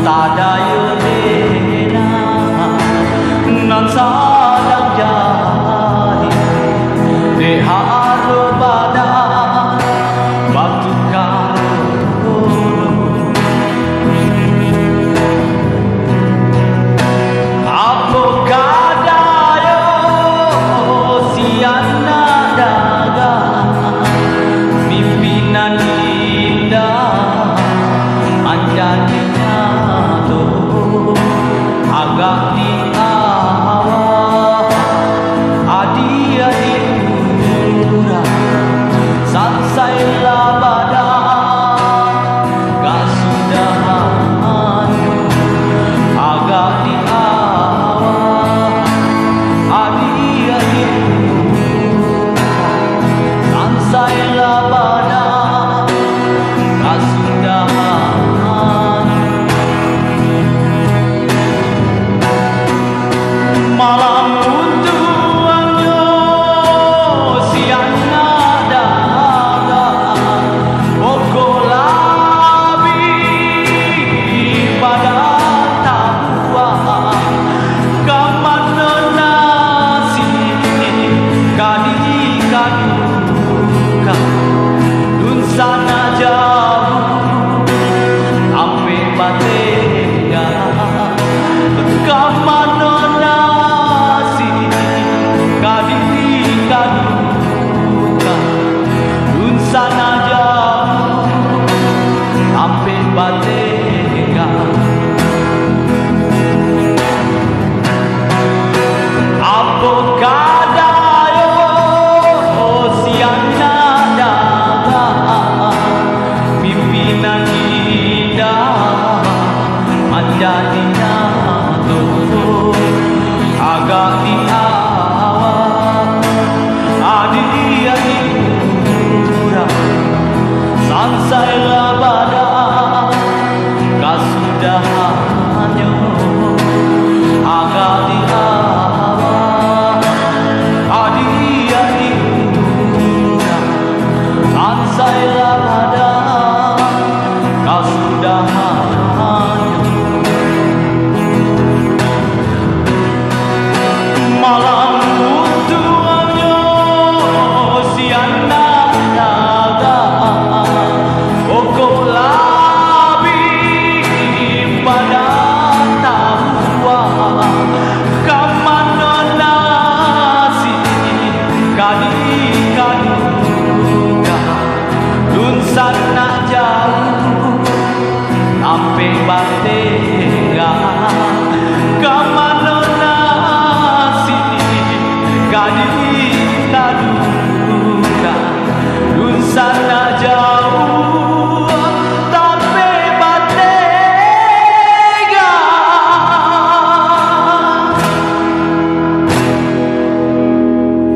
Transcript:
Tadayo dena nan sadang jadi de haro badan batu karo apo kadayo siana daga pimpinan indah anjaninya agak di awal adik-adik murah sansailah badan gak sudahan agak di awal adik-adik murah sansailah badan gak sudahan. Malam untuannya siang daga okolabi pada tabua kamana nasi kadi kaduka dun sana jauh ampe batega kamana sana jauh sampai batega apa kadayo siang daga pimpinan indah menjadinya tuh agak di awal adik-adik sansailah